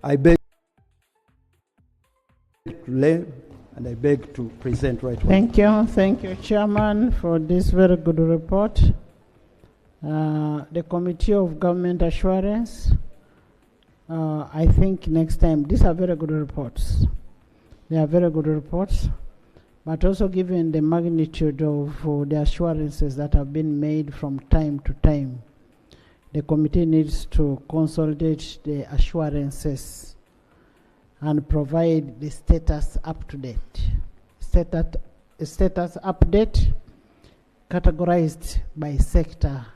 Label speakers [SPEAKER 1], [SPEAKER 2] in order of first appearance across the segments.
[SPEAKER 1] I beg to learn and I beg to present right away.
[SPEAKER 2] Thank you, Chairman, for this very good report. The Committee of Government Assurance, I think next time, these are very good reports. They are very good reports, but also given the magnitude of the assurances that have been made from time to time, the committee needs to consolidate the assurances and provide the status up to date. Status update categorized by sector.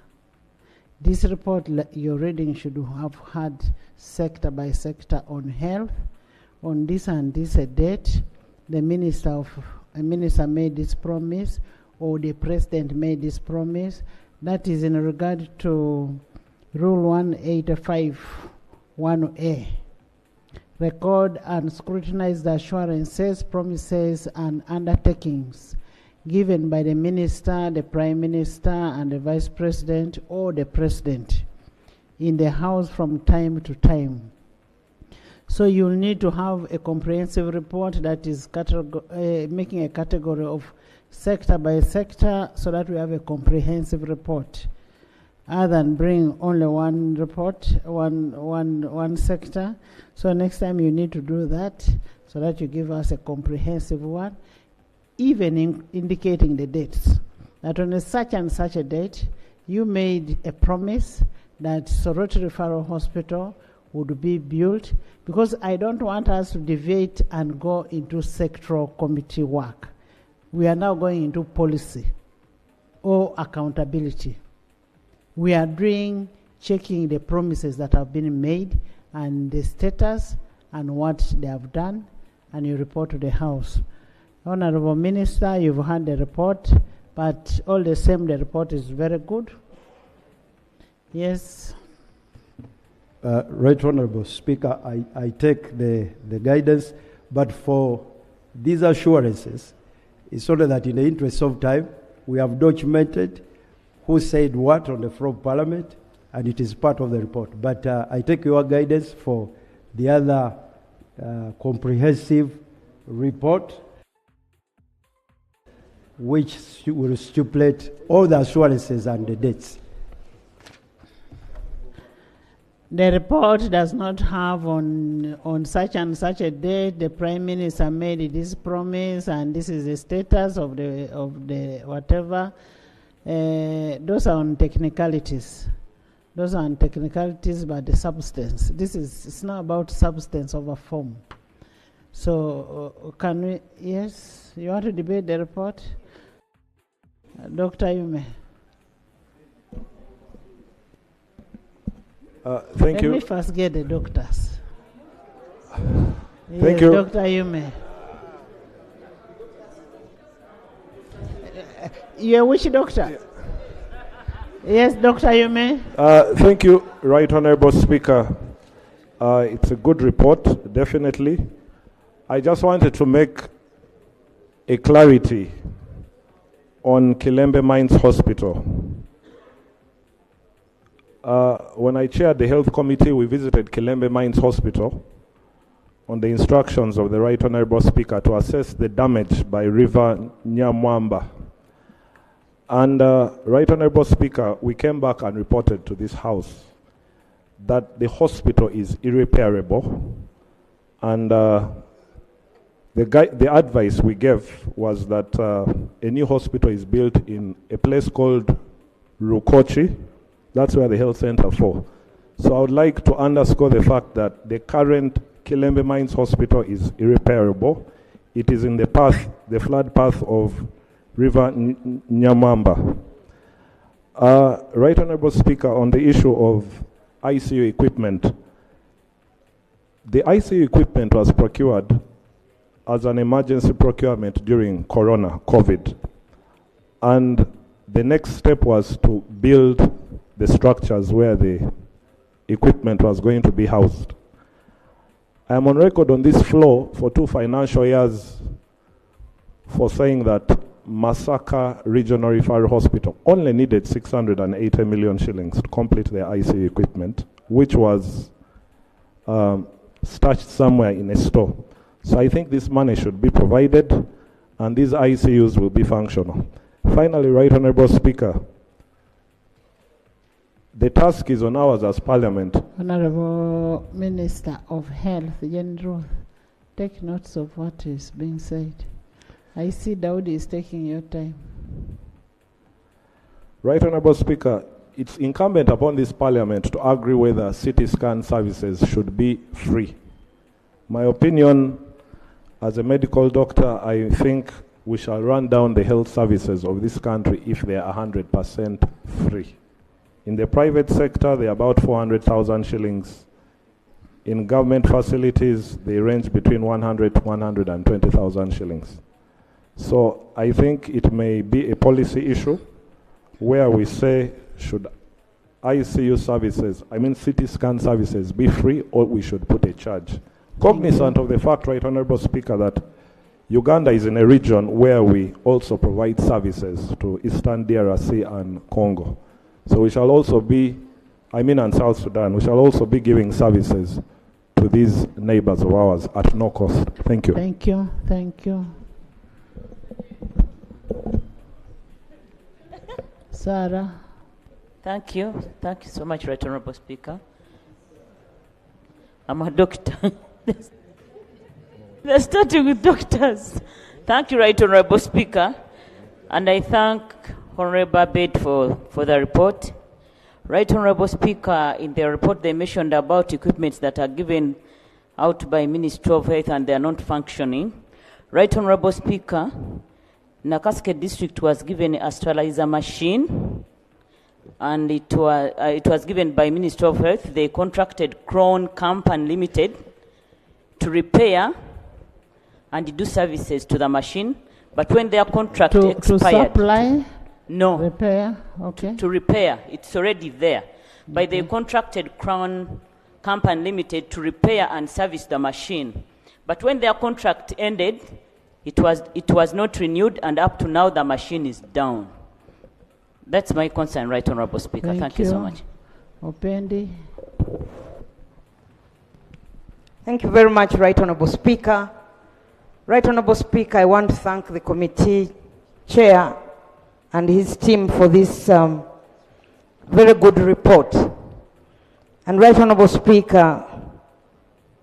[SPEAKER 2] This report you're reading should have had sector by sector on health. On this and this date, the minister made this promise, or the president made this promise. That is in regard to Rule 185(1)A. Record and scrutinize the assurances, promises, and undertakings given by the minister, the prime minister, and the vice president, or the president in the House from time to time. So you'll need to have a comprehensive report that is making a category of sector by sector, so that we have a comprehensive report, other than bring only one report, one sector. So next time you need to do that, so that you give us a comprehensive one, even indicating the dates. That on such and such a date, you made a promise that Soroti Referral Hospital would be built, because I don't want us to deviate and go into sectoral committee work. We are now going into policy or accountability. We are checking the promises that have been made and the status and what they have done, and you report to the House. Honorable Minister, you've had the report, but all the same, the report is very good. Yes.
[SPEAKER 1] Right Honorable Speaker, I take the guidance, but for these assurances, it's only that in the interest of time, we have documented who said what on the floor of Parliament, and it is part of the report. But I take your guidance for the other comprehensive report, which will stipulate all the assurances and the dates.
[SPEAKER 2] The report does not have on such and such a date the Prime Minister made this promise and this is the status of the whatever. Those are on technicalities. Those are on technicalities, but the substance. It's not about substance over form. So can we? Yes, you want to debate the report, Dr. Yume?
[SPEAKER 3] Thank you.
[SPEAKER 2] Let me first get the doctors.
[SPEAKER 3] Thank you.
[SPEAKER 2] Dr. Yume. You're a witch doctor? Yeah. Yes, Dr. Yume.
[SPEAKER 3] Thank you, Right Honorable Speaker. It's a good report, definitely. I just wanted to make a clarity on Kilembe Mines Hospital. When I chaired the health committee, we visited Kilembe Mines Hospital on the instructions of the Right Honorable Speaker to assess the damage by River Nyamwamba. And Right Honorable Speaker, we came back and reported to this House that the hospital is irreparable, and the advice we gave was that a new hospital is built in a place called Rukochi. That's where the health center for. So I would like to underscore the fact that the current Kilembe Mines Hospital is irreparable. It is in the path, the flood path of River Nyamwamba. Right Honorable Speaker, on the issue of ICU equipment, the ICU equipment was procured as an emergency procurement during COVID. And the next step was to build the structures where the equipment was going to be housed. I am on record on this floor for 2 financial years for saying that Masaka Regional Referral Hospital only needed 680 million shillings to complete their ICU equipment, which was stashed somewhere in a store. So I think this money should be provided and these ICUs will be functional. Finally, Right Honourable Speaker, the task is on ours as Parliament.
[SPEAKER 2] Honourable Minister of Health, General, take notes of what is being said. I see Daudi is taking your time.
[SPEAKER 3] Right Honourable Speaker, it's incumbent upon this Parliament to agree whether CT scan services should be free. My opinion, as a medical doctor, I think we shall run down the health services of this country if they are 100% free. In the private sector, they are about 400,000 shillings. In government facilities, they range between 100 to 120,000 shillings. So I think it may be a policy issue where we say, should ICU services, CT scan services be free, or we should put a charge. Cognizant of the fact, Right Honourable Speaker, that Uganda is in a region where we also provide services to Eastern DRC and Congo. So we shall also be, and South Sudan, we shall also be giving services to these neighbors of ours at no cost. Thank you.
[SPEAKER 2] Thank you. Thank you. Sarah.
[SPEAKER 4] Thank you. Thank you so much, Right Honourable Speaker. I'm a doctor. They're starting with doctors. Thank you, Right Honourable Speaker. And I thank Honourable Abed for the report. Right Honourable Speaker, in the report they mentioned about equipments that are given out by Ministry of Health and they are not functioning. Right Honourable Speaker, Nakaske District was given a sterilizer machine and it was given by Ministry of Health. They contracted Crown Company Limited to repair and do services to the machine. But when their contract expired...
[SPEAKER 2] To supply?
[SPEAKER 4] No.
[SPEAKER 2] Repair? Okay.
[SPEAKER 4] To repair. It's already there. But they contracted Crown Company Limited to repair and service the machine. But when their contract ended, it was not renewed, and up to now the machine is down. That's my concern, Right Honourable Speaker. Thank you so much.
[SPEAKER 2] Opendi.
[SPEAKER 5] Thank you very much, Right Honourable Speaker. Right Honourable Speaker, I want to thank the committee chair and his team for this very good report. And Right Honourable Speaker,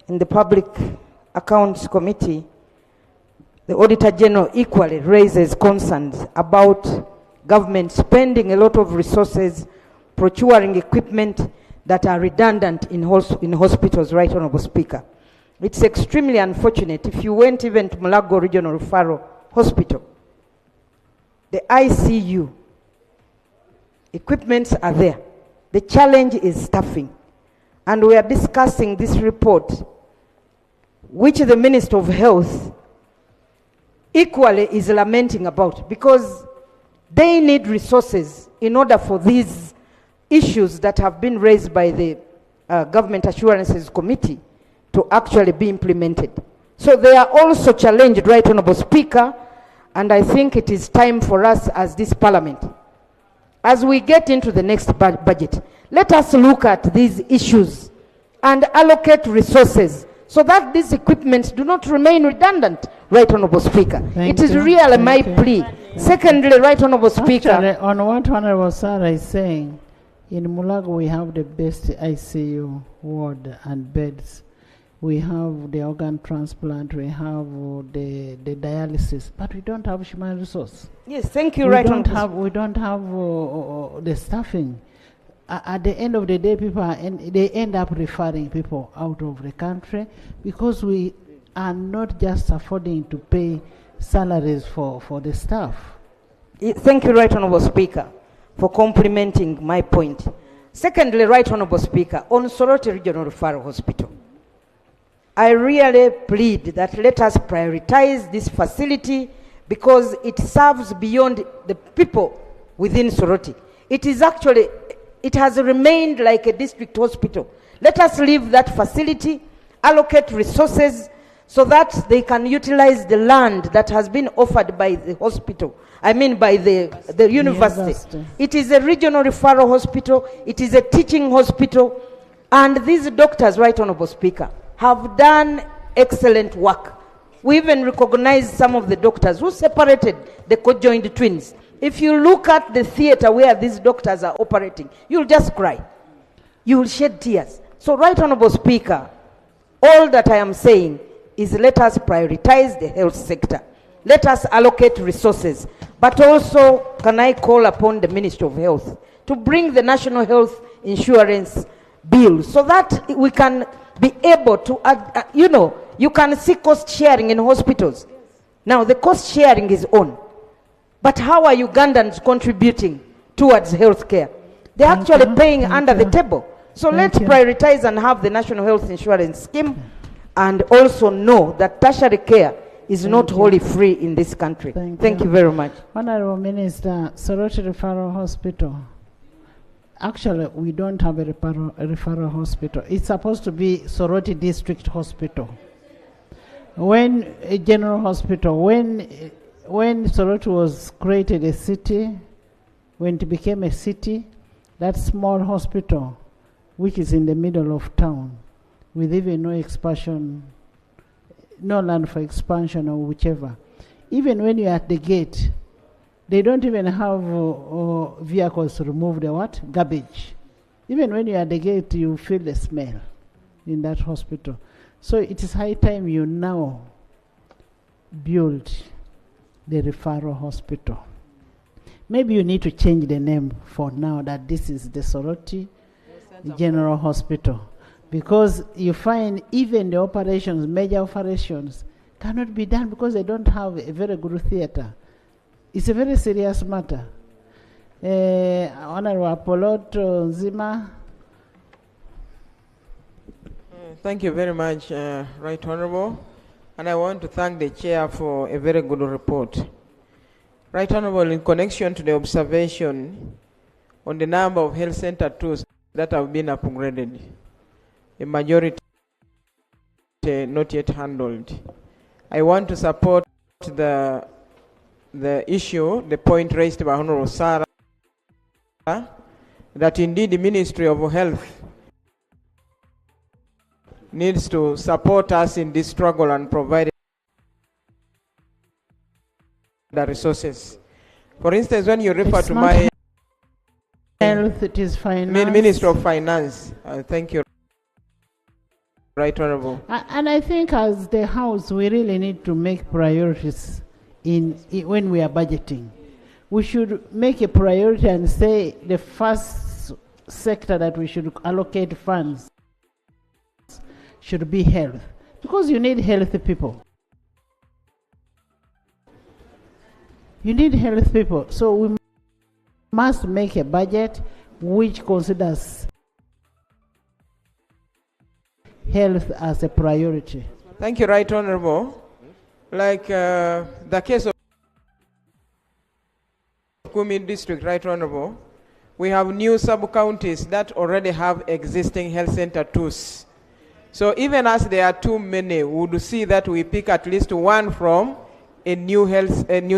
[SPEAKER 5] in the Public Accounts Committee, the Auditor General equally raises concerns about government spending a lot of resources procuring equipment that are redundant in hospitals, Right Honourable Speaker. It's extremely unfortunate. If you went even to Mulago Regional Referral Hospital, the ICU, equipments are there. The challenge is staffing. And we are discussing this report, which the Minister of Health equally is lamenting about, because they need resources in order for these issues that have been raised by the Government Assurances Committee to actually be implemented. So they are also challenged, Right Honourable Speaker, and I think it is time for us as this Parliament, as we get into the next budget, let us look at these issues and allocate resources so that these equipments do not remain redundant, Right Honourable Speaker. It is really my plea. Secondly, Right Honourable Speaker.
[SPEAKER 2] Actually, on what Honourable Sarah is saying, in Mulago we have the best ICU ward and beds. We have the organ transplant, we have the dialysis, but we don't have human resource.
[SPEAKER 5] Yes, thank you, Right Honourable.
[SPEAKER 2] We don't have the staffing. At the end of the day, they end up referring people out of the country because we are not just affording to pay salaries for the staff.
[SPEAKER 5] Thank you, Right Honourable Speaker, for complimenting my point. Secondly, Right Honourable Speaker, on Soroti Regional Referral Hospital, I really plead that let us prioritize this facility because it serves beyond the people within Soroti. It is actually, it has remained like a district hospital. Let us leave that facility, allocate resources so that they can utilize the land that has been offered by the hospital. By the university. It is a regional referral hospital. It is a teaching hospital. And these doctors, Right Honorable Speaker, have done excellent work. We even recognize some of the doctors who separated the conjoined twins. If you look at the theater where these doctors are operating, you'll just cry. You will shed tears. So, Right Honorable Speaker, all that I am saying is let us prioritize the health sector. Let us allocate resources. But also, can I call upon the Ministry of Health to bring the National Health Insurance Bill so that we can be able to, you can see cost sharing in hospitals. Now, the cost sharing is on. But how are Ugandans contributing towards health care? They're actually paying under the table. So let's prioritize and have the National Health Insurance Scheme, and also know that tertiary care is not wholly free in this country. Thank you very much.
[SPEAKER 2] Honorable Minister, Soroti Referral Hospital. Actually, we don't have a referral hospital. It's supposed to be Soroti District Hospital. When a general hospital, when Soroti was created a city, when it became a city, that small hospital, which is in the middle of town, with even no expansion, no land for expansion or whichever. Even when you're at the gate, they don't even have vehicles to remove the what? Garbage. Even when you're at the gate, you feel the smell in that hospital. So it is high time you now build the referral hospital. Maybe you need to change the name for now, that this is the Soroti General Hospital, because you find even the operations, major operations, cannot be done because they don't have a very good theater. It's a very serious matter. Honorable Apollo Zima.
[SPEAKER 6] Thank you very much, Right Honorable. And I want to thank the Chair for a very good report. Right Honorable, in connection to the observation on the number of health center tools that have been upgraded, a majority not yet handled. I want to support the issue, the point raised by Honorable Sarah, that indeed the Ministry of Health needs to support us in this struggle and provide the resources. For instance, when you refer to my
[SPEAKER 2] health, it is finance.
[SPEAKER 6] Minister of Finance, thank you, Right Honorable.
[SPEAKER 2] And I think as the House, we really need to make priorities when we are budgeting. We should make a priority and say the first sector that we should allocate funds should be health, because you need healthy people. You need health people. So we must make a budget which considers health as a priority.
[SPEAKER 6] Thank you, Right Honorable. Like the case of Kumi District, Right Honorable, we have new sub-counties that already have existing health center tools. So even as there are too many, we would see that we pick at least one from a new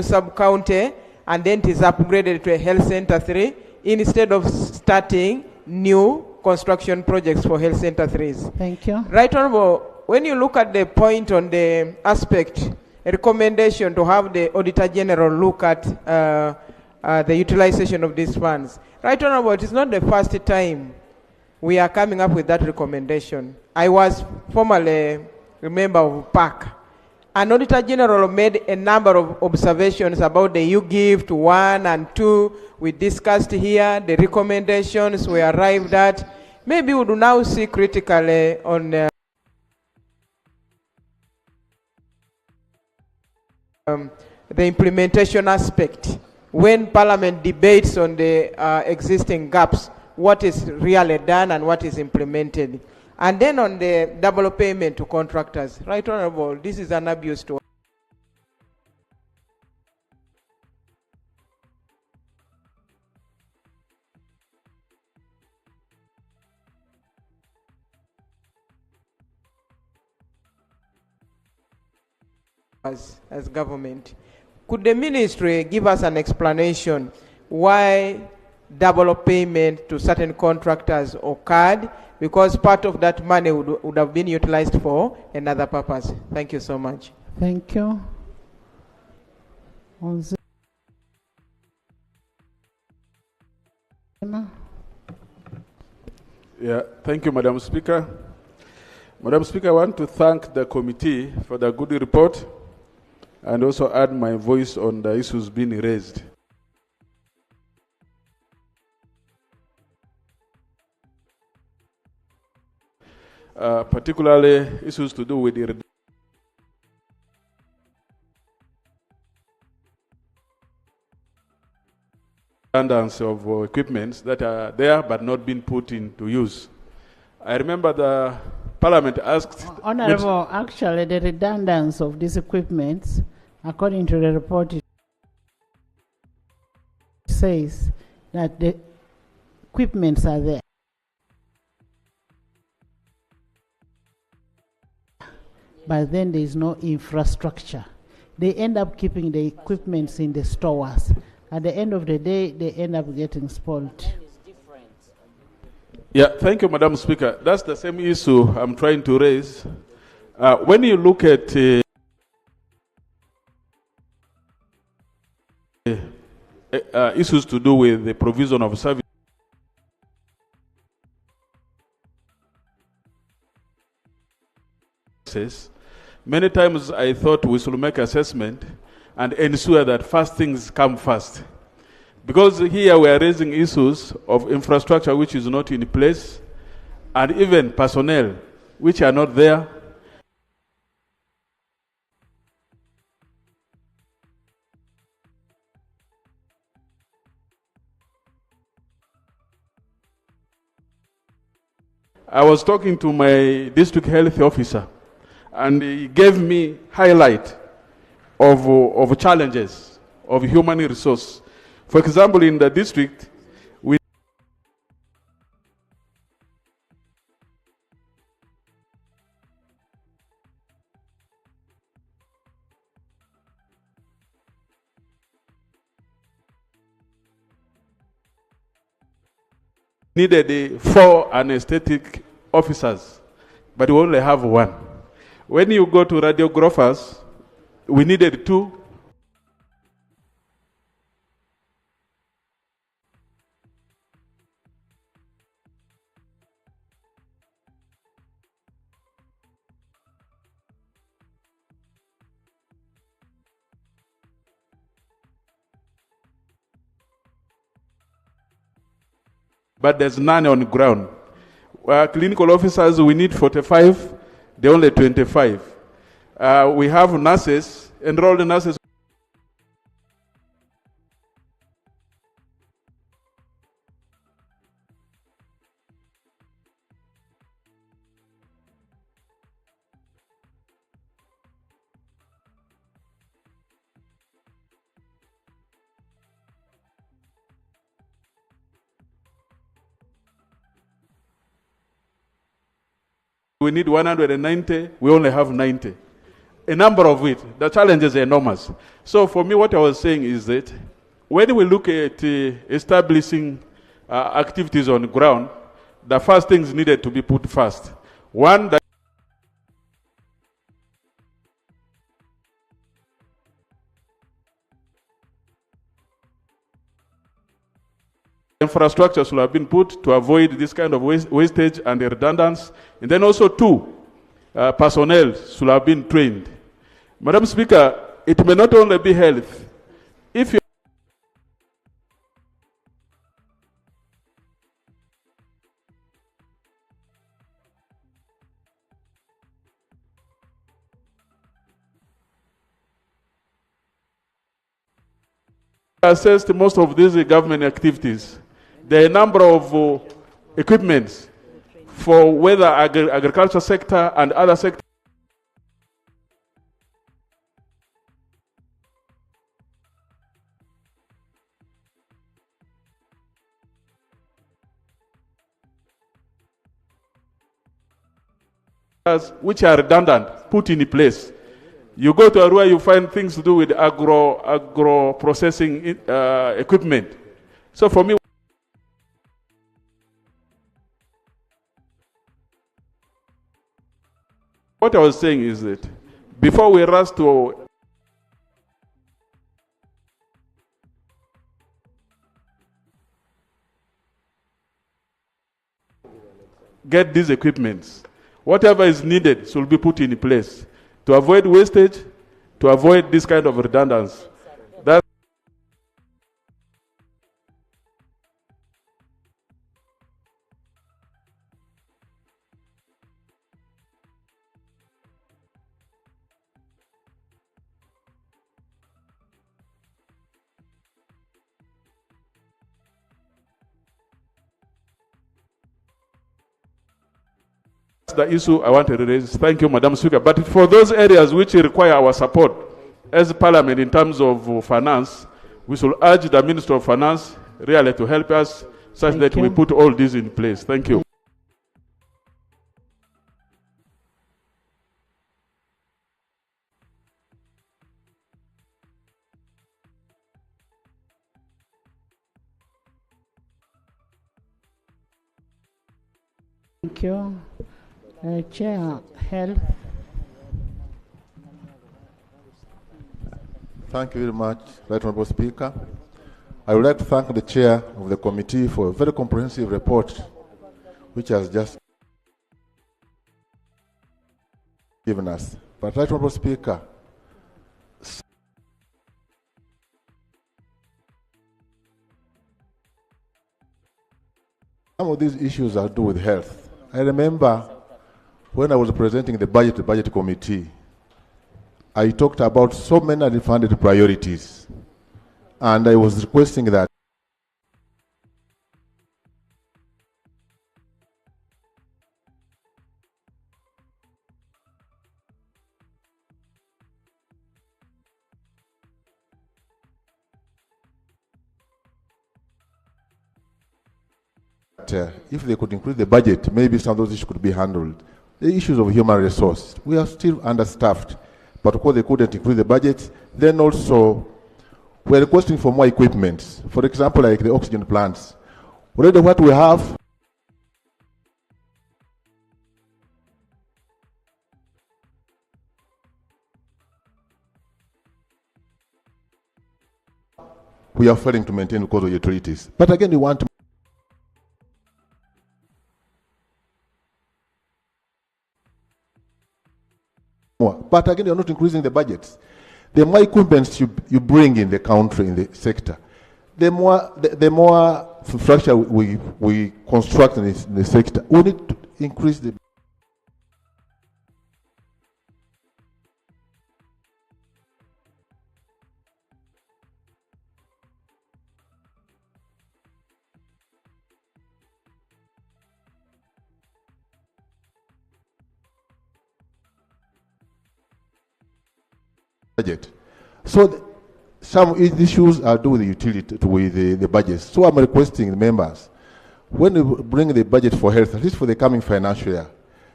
[SPEAKER 6] sub-county, and then it is upgraded to a health center 3 instead of starting new construction projects for health center 3s.
[SPEAKER 2] Thank you.
[SPEAKER 6] Right Honorable, when you look at the point on the aspect, a recommendation to have the Auditor General look at the utilization of these funds. Right Honorable, it is not the first time we are coming up with that recommendation. I was formerly a member of PAC. An Auditor General made a number of observations about the you-give to 1 and 2. We discussed here, the recommendations we arrived at. Maybe we do now see critically on the implementation aspect. When Parliament debates on the existing gaps, what is really done and what is implemented. And then on the double payment to contractors. Right Honorable, this is an abuse to as government. Could the ministry give us an explanation why double up payment to certain contractors occurred, because part of that money would have been utilized for another purpose. Thank you so much.
[SPEAKER 2] Thank you.
[SPEAKER 7] Yeah, thank you, Madam Speaker. Madam Speaker, I want to thank the committee for the good report and also add my voice on the issues being raised. Particularly issues to do with the redundancy of equipments that are there but not being put into use. I remember the Parliament asked...
[SPEAKER 2] Honorable, actually the redundancy of these equipments, according to the report, it says that the equipments are there, but then there is no infrastructure. They end up keeping the equipments in the stores. At the end of the day, they end up getting spoiled.
[SPEAKER 7] Yeah, thank you, Madam Speaker. That's the same issue I'm trying to raise. When you look at issues to do with the provision of services, many times I thought we should make assessment and ensure that first things come first. Because here we are raising issues of infrastructure which is not in place, and even personnel which are not there. I was talking to my district health officer, and he gave me highlight of challenges of human resource. For example, in the district, we needed 4 anesthetic officers, but we only have 1. When you go to radiographers, we needed 2. But there's none on the ground. Clinical officers, we need 45, they're only 25. We have nurses, enrolled nurses. We need 190, we only have 90. A number of it, the challenges are enormous. So for me, what I was saying is that when we look at establishing activities on the ground, the first things needed to be put first. One, that infrastructure should have been put to avoid this kind of wastage and redundancy. And then also 2, personnel should have been trained. Madam Speaker, it may not only be health. If you assessed most of these government activities, there are a number of equipments for whether agriculture sector and other sectors. Which are redundant, put in place. You go to Arua, you find things to do with agro processing equipment. So for me, What I was saying is that before we rush to get these equipments, whatever is needed should be put in place to avoid wastage, to avoid this kind of redundancy. The issue I want to raise. Thank you, Madam Speaker. But for those areas which require our support as Parliament in terms of finance, we should urge the Minister of Finance really to help us such that we put all this in place. Thank you.
[SPEAKER 2] Thank you. Chair, Health.
[SPEAKER 8] Thank you very much, Right Honourable Speaker. I would like to thank the Chair of the committee for a very comprehensive report which has just given us. But Right Honourable Speaker, some of these issues are to do with health. I remember when I was presenting the budget committee, I talked about so many unfunded priorities, and I was requesting that if they could increase the budget, maybe some of those issues could be handled. The issues of human resource, we are still understaffed, but of course they couldn't increase the budget. Then also, we're requesting for more equipment. For example, like the oxygen plants. Already what we have, we are failing to maintain because of utilities. But again, we want to more. But again, you're not increasing the budgets. The more equipment you bring in the country, in the sector, the more infrastructure we construct in the sector. We need to increase the budget. So some issues are due with the utility, with the budget. So I'm requesting the members, when you bring the budget for health, at least for the coming financial year,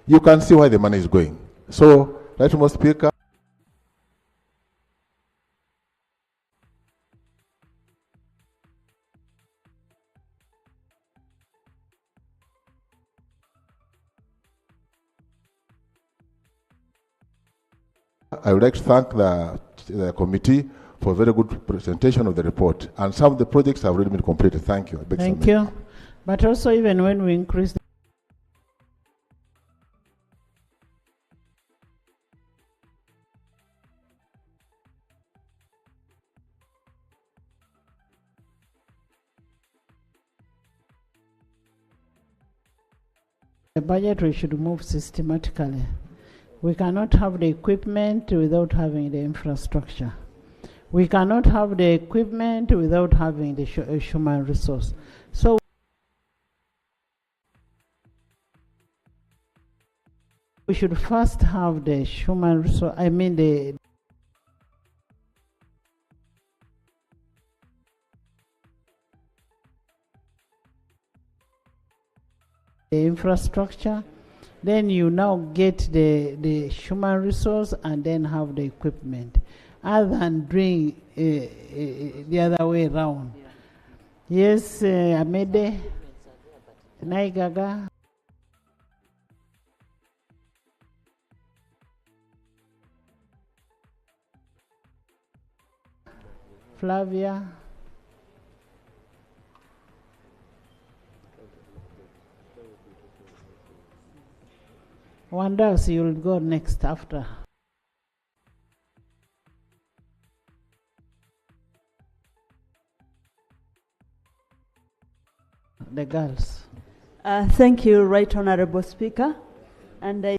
[SPEAKER 8] you can see where the money is going. So, Right Honourable Speaker, I would like to thank the committee for a very good presentation of the report. And some of the projects have already been completed. Thank you.
[SPEAKER 2] Thank you. But also, even when we increase the budget, we should move systematically. We cannot have the equipment without having the infrastructure. We cannot have the equipment without having the human resource. So we should first have the human resource, the infrastructure. Then you now get the human resource and then have the equipment, other than doing the other way around. Yeah. Yes, Amede, Naigaga. Flavia. Wonders, you'll go next after. The girls.
[SPEAKER 9] Thank you, Right Honorable Speaker. And I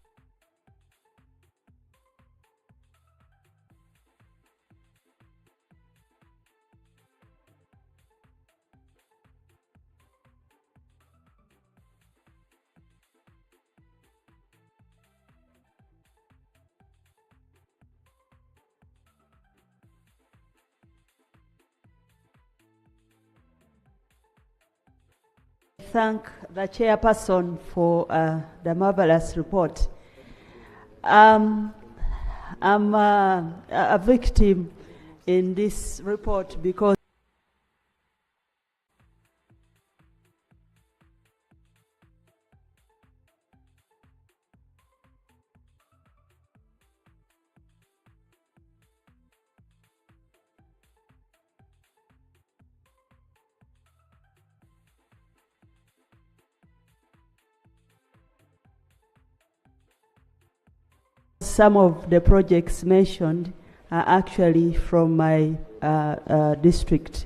[SPEAKER 9] thank the chairperson for the marvelous report. I'm a victim in this report because some of the projects mentioned are actually from my district.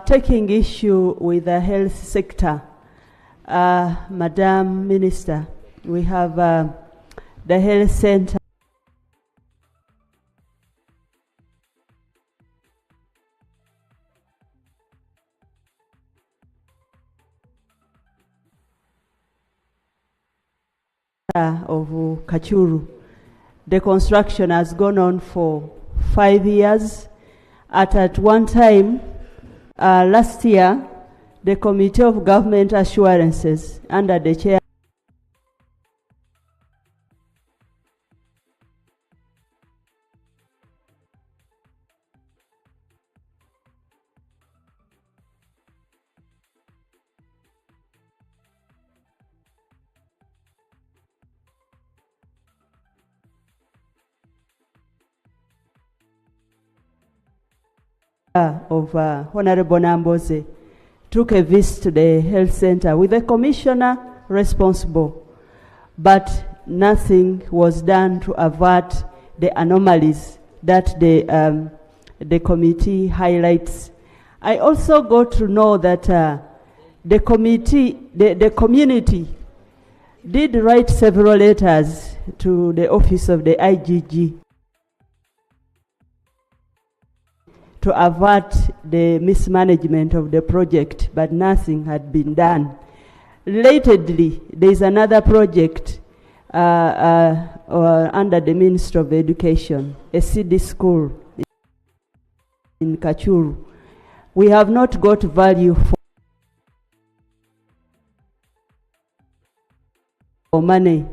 [SPEAKER 9] Taking issue with the health sector, Madam Minister, we have the health center of Kachuru. The construction has gone on for 5 years. At one time, last year, the Committee of Government Assurances under the chair of Honorable Namboze took a visit to the health center with the commissioner responsible, but nothing was done to avert the anomalies that the committee highlights. I also got to know that the community did write several letters to the office of the IGG to avert the mismanagement of the project, but nothing had been done. Relatedly, there is another project under the Ministry of Education, a CD school in Kachuru. We have not got value for money.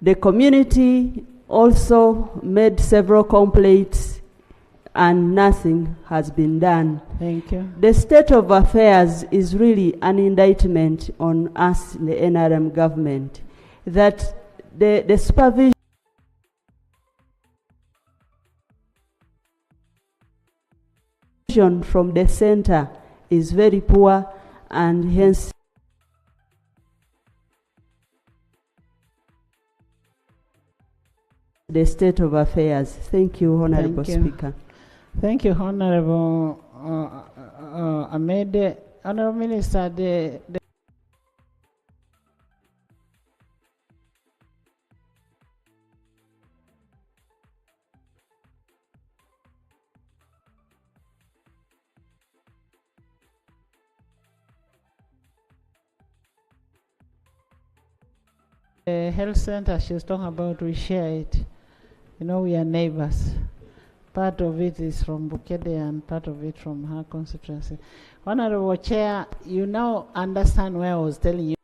[SPEAKER 9] The community also made several complaints and nothing has been done.
[SPEAKER 2] Thank you.
[SPEAKER 9] The state of affairs is really an indictment on us in the NRM government, that the supervision from the center is very poor, and hence the state of affairs. Thank you, Honorable Speaker.
[SPEAKER 2] Thank you, Honorable Ahmed. Honorable Minister, the health center she's talking about, we share it. You know, we are neighbors. Part of it is from Bukede and part of it from her constituency. Honorable Chair, you now understand where I was telling you.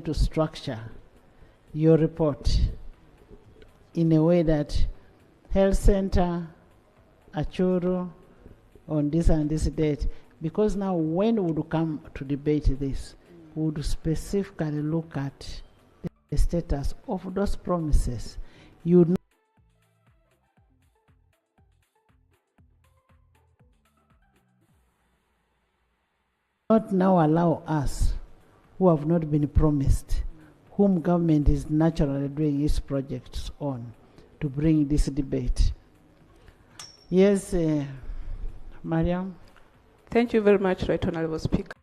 [SPEAKER 2] To structure your report in a way that health center, Achuru, on this and this date. Because now when we would come to debate this, we would specifically look at the status of those promises. You would not now allow us, who have not been promised, whom government is naturally doing its projects on, to bring this debate. Yes, Mariam.
[SPEAKER 10] Thank you very much, Right Honourable Speaker.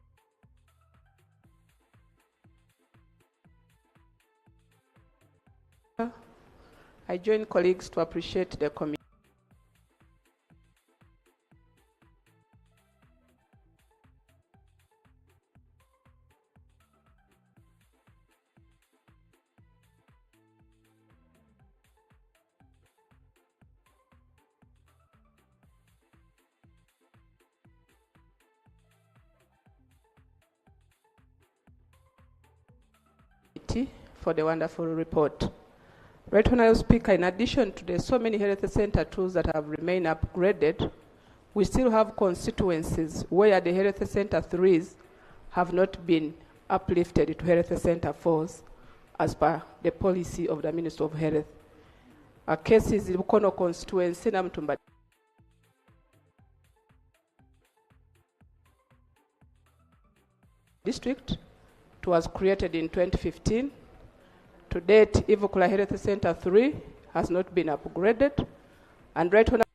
[SPEAKER 10] I join colleagues to appreciate the committee. For the wonderful report. Right Honourable Speaker, in addition to the so many health center tools that have remained upgraded, we still have constituencies where the health center 3s have not been uplifted to health center 4s as per the policy of the Minister of Health. A case is Bukono constituency na Mtumba district. It was created in 2015. To date, Ivukula Health Center 3 has not been upgraded, and Right Honourable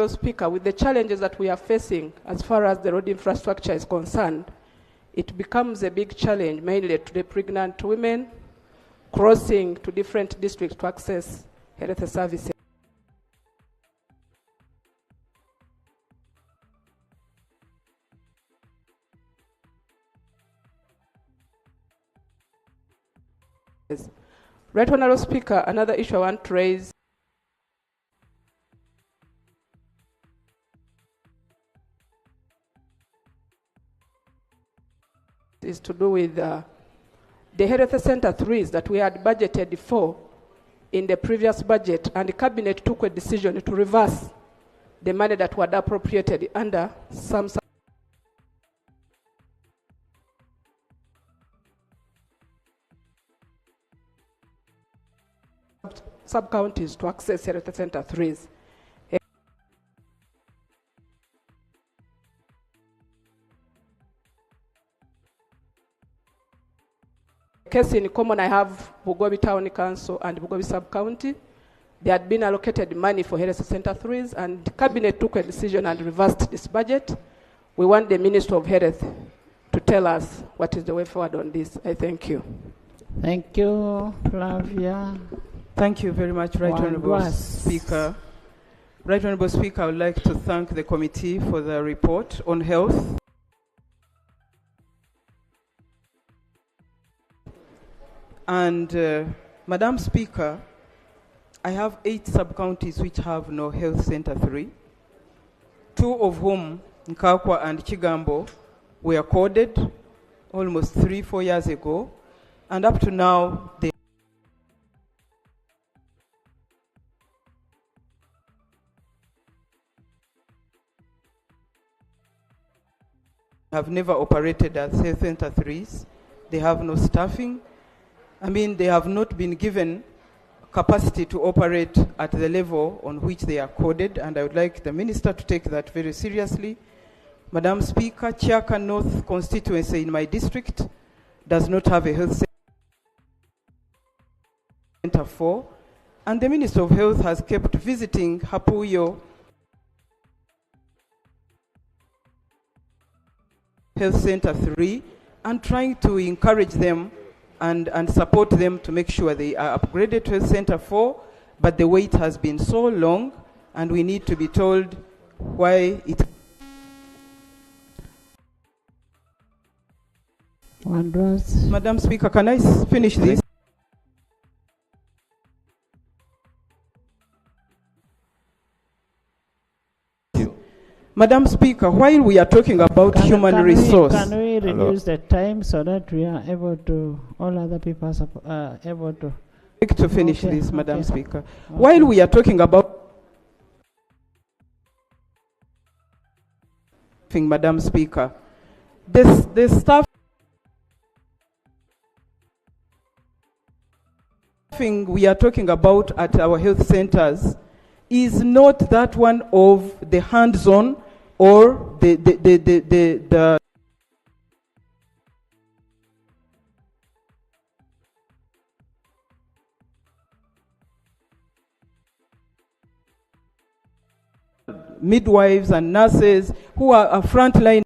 [SPEAKER 10] Speaker, with the challenges that we are facing as far as the road infrastructure is concerned, it becomes a big challenge, mainly to the pregnant women crossing to different districts to access health services. Right Honourable Speaker, another issue I want to raise is to do with the health center 3s that we had budgeted for in the previous budget, and the cabinet took a decision to reverse the money that was appropriated under some sub-counties to access health center 3s. Case in common, I have Bugobi Town Council and Bugobi Sub-County. They had been allocated money for health center 3s, and the cabinet took a decision and reversed this budget. We want the Minister of Health to tell us what is the way forward on this. I thank you.
[SPEAKER 2] Thank you, Flavia.
[SPEAKER 10] Thank you very much, Right Honourable Speaker. Right Honourable Speaker, I would like to thank the committee for the report on health. And Madam Speaker, I have 8 sub-counties which have no health center 3, 2 of whom, Nkakwa and Chigambo, were coded almost 3-4 years ago, and up to now they have never operated as health center 3s. They have no staffing. I mean, they have not been given capacity to operate at the level on which they are coded, and I would like the Minister to take that very seriously. Madam Speaker, Chiaka North constituency in my district does not have a health center 4, and the Minister of Health has kept visiting Hapuyo Health Center 3 and trying to encourage them
[SPEAKER 6] and support them to make sure they are upgraded to Health Center 4, but the wait has been so long, and we need to be told why it. Madam Speaker, can I finish this? Madam Speaker, while we are talking about human resource.
[SPEAKER 2] Can we reduce the time so that we are able to, all other people are able to.
[SPEAKER 6] To finish this, Madam Speaker. While we are talking about Madam Speaker, the staffing we are talking about at our health centers is not that one of the hands-on or the midwives and nurses who are frontline.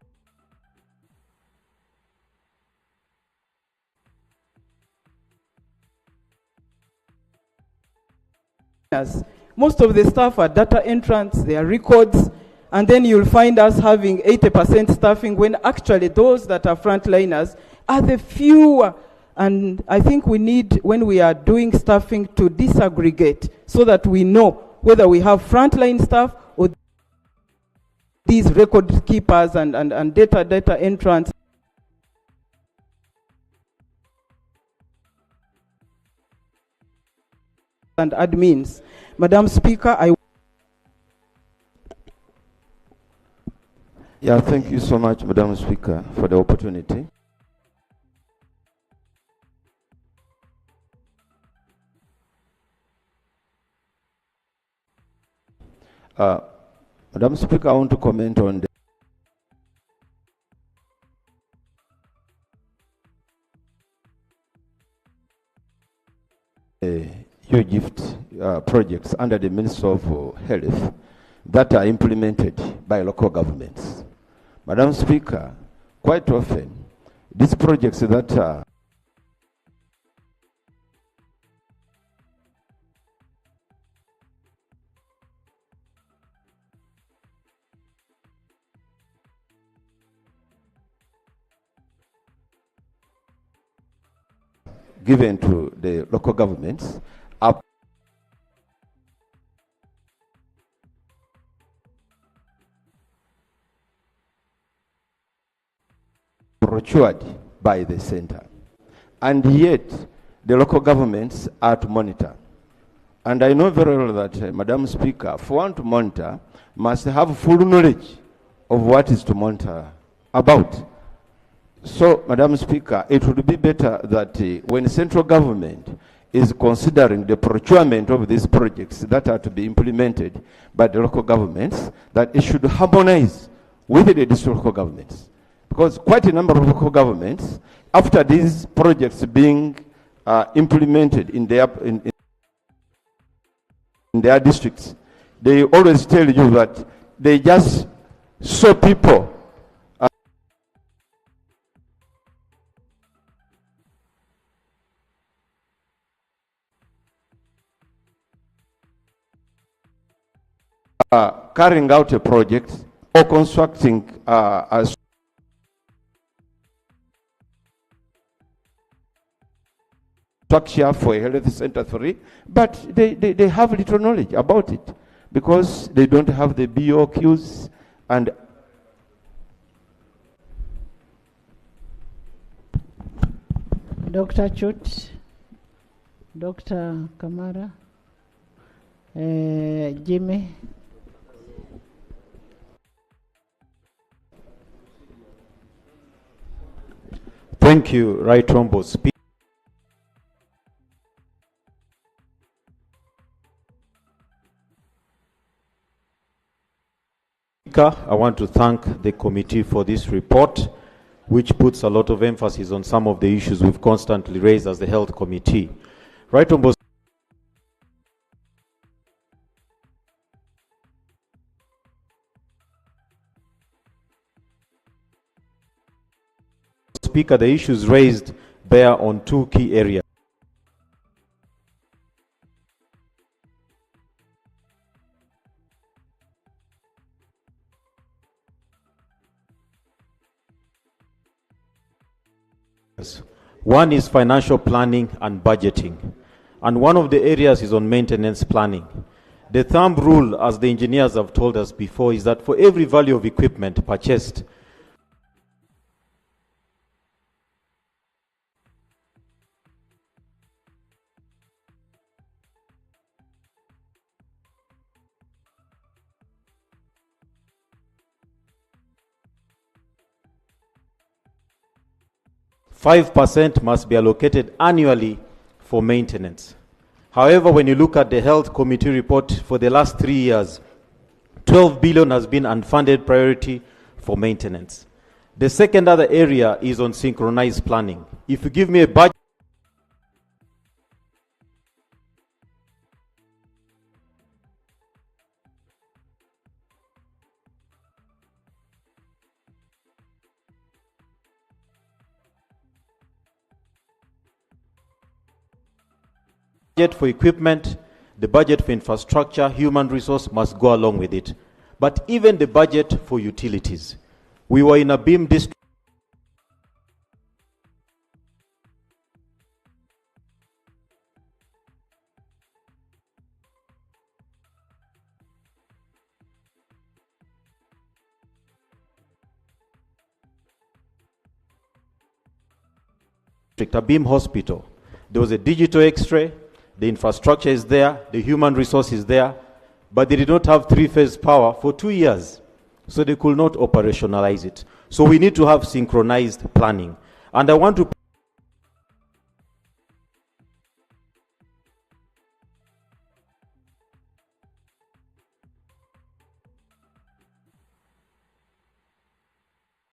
[SPEAKER 6] Most of the staff are data entrants, they are records, and then you'll find us having 80% staffing when actually those that are frontliners are the fewer. And I think we need, when we are doing staffing, to disaggregate so that we know whether we have frontline staff or these record keepers and data entrants. And admins. Madam Speaker,
[SPEAKER 11] thank you so much, Madam Speaker, for the opportunity. Madam Speaker, I want to comment on the gift projects under the Ministry of Health that are implemented by local governments. Madam Speaker, quite often, these projects that are given to the local governments are procured by the center, and yet the local governments are to monitor. And I know very well that, Madam Speaker, for one to monitor, must have full knowledge of what is to monitor about. So, Madam Speaker, it would be better that when central government is considering the procurement of these projects that are to be implemented by the local governments, that it should harmonize with the district local governments. Because quite a number of local governments, after these projects being implemented in their districts, they always tell you that they just saw people carrying out a project or constructing a structure for a health center 3, but they have little knowledge about it because they don't have the BOQs and
[SPEAKER 2] Dr. Chut, Dr. Kamara, Jimmy.
[SPEAKER 12] Thank you, Right Honorable Speaker. I want to thank the committee for this report, which puts a lot of emphasis on some of the issues we've constantly raised as the Health Committee. Right Honorable Speaker, the issues raised bear on two key areas. One is financial planning and budgeting, and one of the areas is on maintenance planning. The thumb rule, as the engineers have told us before, is that for every value of equipment purchased, %5 must be allocated annually for maintenance. However, when you look at the Health Committee report for the last 3 years, 12 billion has been unfunded priority for maintenance. The second other area is on synchronized planning. If you give me a budget for equipment, the budget for infrastructure, human resource must go along with it. But even the budget for utilities. We were in a beam district a beam hospital. There was a digital X-ray. The infrastructure is there, the human resource is there, but they did not have three-phase power for 2 years, so they could not operationalize it. So we need to have synchronized planning. And I want to